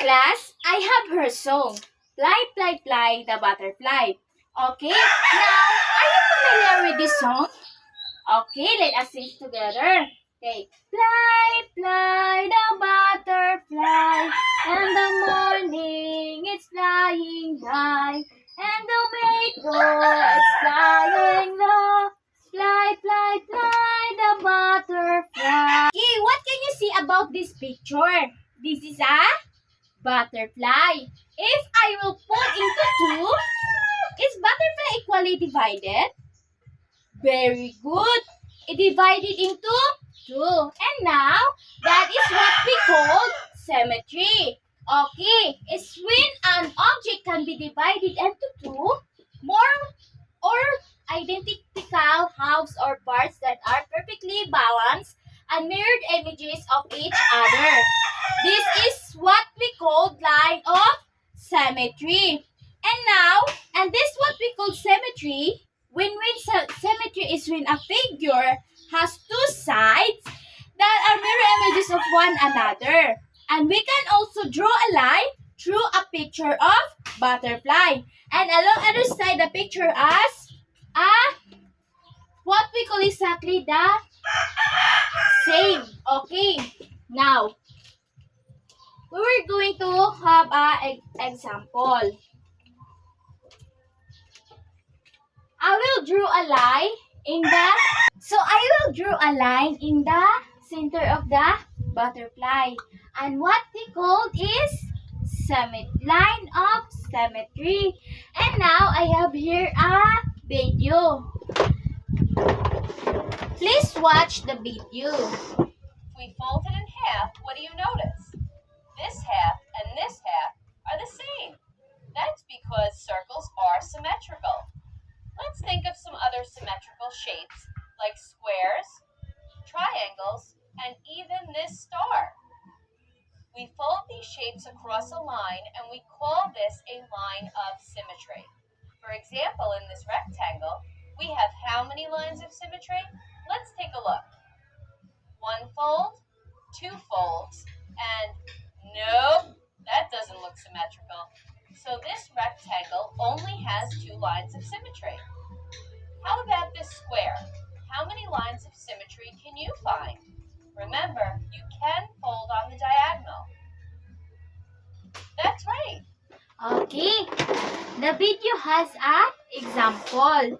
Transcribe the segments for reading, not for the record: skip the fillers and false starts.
Class, I have her song. Fly, fly, fly, the butterfly. Okay, now, are you familiar with this song? Okay, let us sing together. Okay. Fly, fly, the butterfly, and the morning it's flying high, and the maiden is flying low. Fly, fly, fly, the butterfly. Okay, what can you see about this picture? This is a butterfly. If I will put into two, is butterfly equally divided? Very good. It divided into two. And now, that is what we call symmetry. Okay, it's when an object can be divided into two more or identical halves or parts that are perfectly balanced and mirrored images of each other. This is what we call line of symmetry. And this what we call symmetry. Symmetry is when a figure has two sides that are mirror images of one another. And we can also draw a line through a picture of butterfly. And along other side the picture as a what we call exactly the same. Okay. Now, we were going to have an example. I will draw a line in the center of the butterfly. And what we call is line of symmetry. And now I have here a video. Please watch the video. If we fold it in half, what do you notice? This half and this half are the same. That's because circles are symmetrical. Let's think of some other symmetrical shapes like squares, triangles, and even this star. We fold these shapes across a line and we call this a line of symmetry. For example, in this rectangle, we have how many lines of symmetry? Let's take a look. One fold, two folds, and nope, that doesn't look symmetrical. So this rectangle only has two lines of symmetry. How about this square? How many lines of symmetry can you find? Remember, you can fold on the diagonal. That's right. Okay. The video has an example.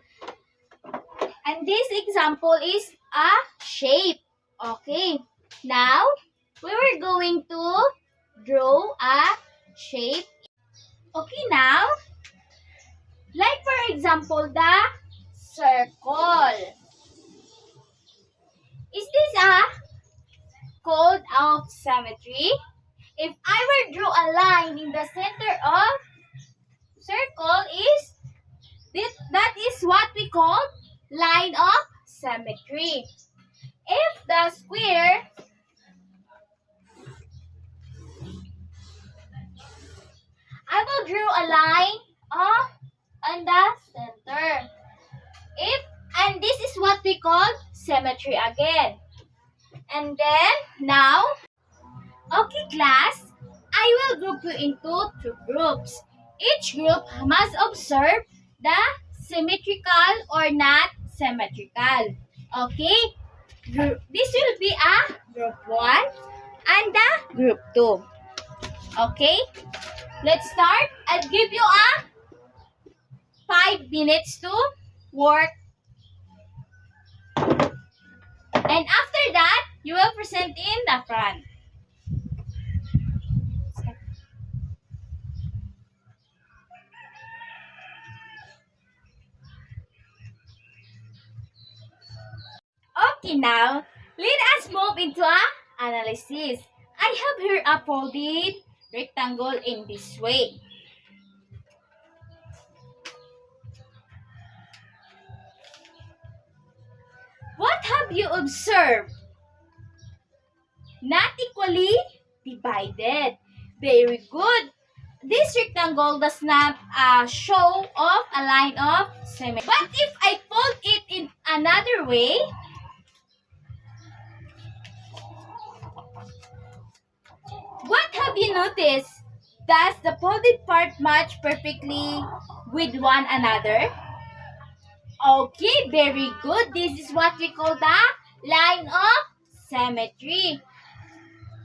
And this example is a shape. Okay. Now, we were going to draw a shape. Okay, now, like for example, the circle. Is this a code of symmetry? If I were draw a line in the center of circle that is what we call line of symmetry. If the square I will draw a line on the center. And this is what we call symmetry again. And then now, okay class, I will group you into two groups. Each group must observe the symmetrical or not symmetrical. Okay? This will be a group 1 and the group 2. Okay? Let's start. I'll give you a 5 minutes to work. And after that, you will present in the front. Okay, now, let us move into a analysis. I have here a folded rectangle in this way. What have you observed? Not equally divided. Very good. This rectangle does not show off a line of symmetry. But if I fold it in another way, what have you noticed? Does the folded part match perfectly with one another? Okay, very good. This is what we call the line of symmetry.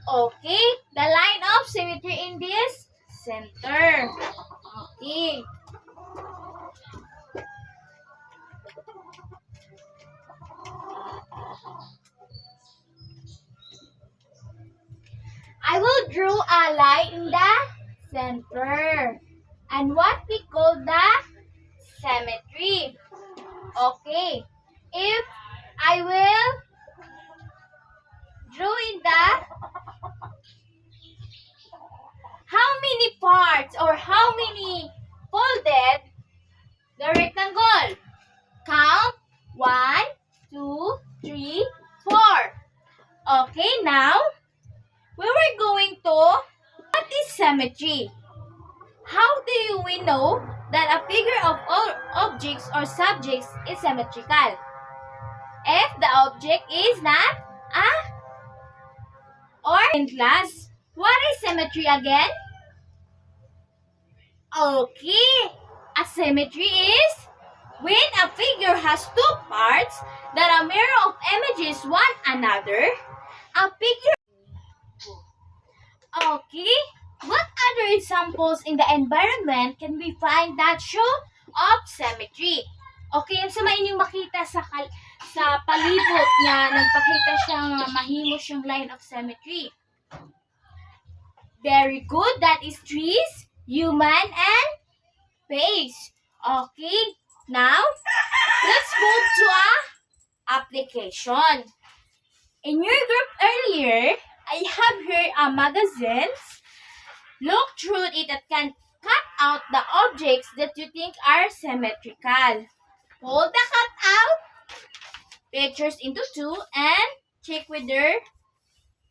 Okay, the line of symmetry in this center. Okay. I will draw a line in the center. And what we call the symmetry. Okay. If I will draw in the how many parts or how many folded the rectangle? Count 1, 2, 3, 4. Okay, now we were going to what is symmetry? How do we know that a figure of all objects or subjects is symmetrical? If the object is not a or in class. What is symmetry again? Okay, a symmetry is when a figure has two parts that are mirror of images one another. A figure. Okay, what other examples in the environment can we find that show of symmetry? Okay, yan sa may inyong makita sa palibot niya, nagpakita siyang mahimos yung line of symmetry. Very good, that is trees, human, and face. Okay, now let's move to a application. In your group earlier, I have here a magazines. Look through it and can cut out the objects that you think are symmetrical. Fold the cutout pictures into two and check whether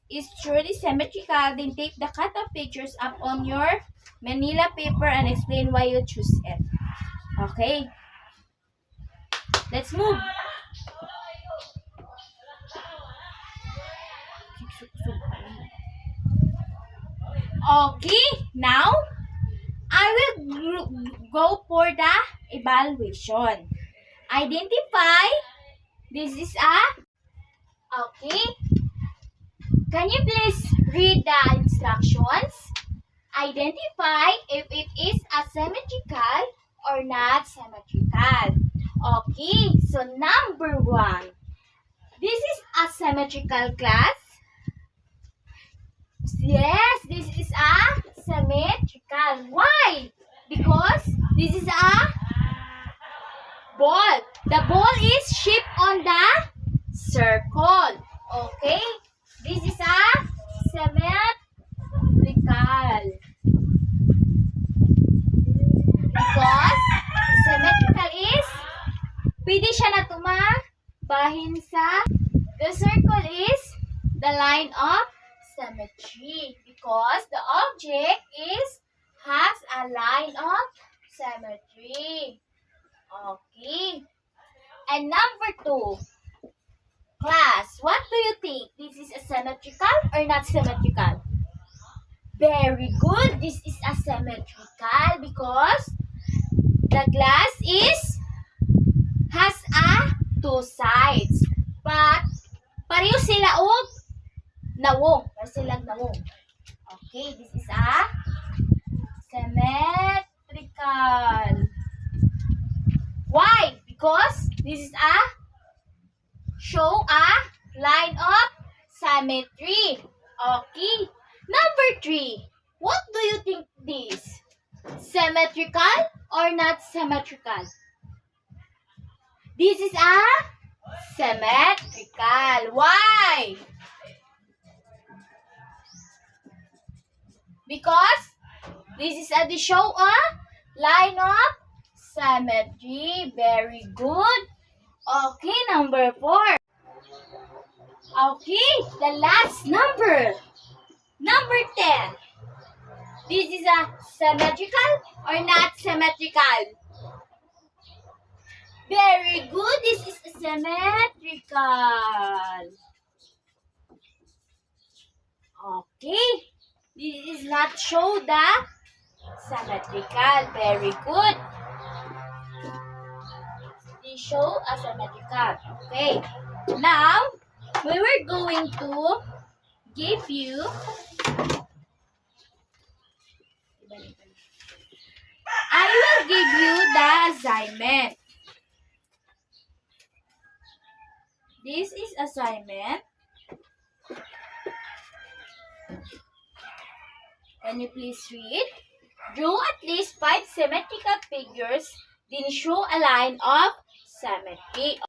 it's truly symmetrical. Then take the cutout pictures up on your manila paper and explain why you choose it. Okay. Let's move. Okay, now I will go for the evaluation. Identify. This is a. Okay. Can you please read the instructions? Identify if it is asymmetrical or not symmetrical. Okay, so number 1. This is asymmetrical, class. Yes, this is a symmetrical. Why? Because this is a ball. The ball is shaped on the circle. Okay? This is a symmetrical. Because symmetrical is pwede siya na tumabahin sa the circle is the line of symmetry because the object has a line of symmetry. Okay. And number 2. Class, what do you think? This is asymmetrical or not symmetrical? Very good. This is asymmetrical because the glass has two sides. But pareho sila og nawong. Pareho silang nawong. Okay, this is a symmetrical. Why? Because this is a show a line of symmetry. Okay. Number 3. What do you think this? Symmetrical or not symmetrical? This is a symmetrical. Why? Because this is a show a line of symmetry. Very good. Okay, number 4. Okay, the last number. Number 10. This is a symmetrical or not symmetrical? Very good. This is symmetrical. Okay. This is not show the Symmetrical. Very good. They show a symmetrical. Okay. Now, we were going to give you I will give you the assignment. This is assignment. Can you please read? Draw at least 5 symmetrical figures, then show a line of symmetry.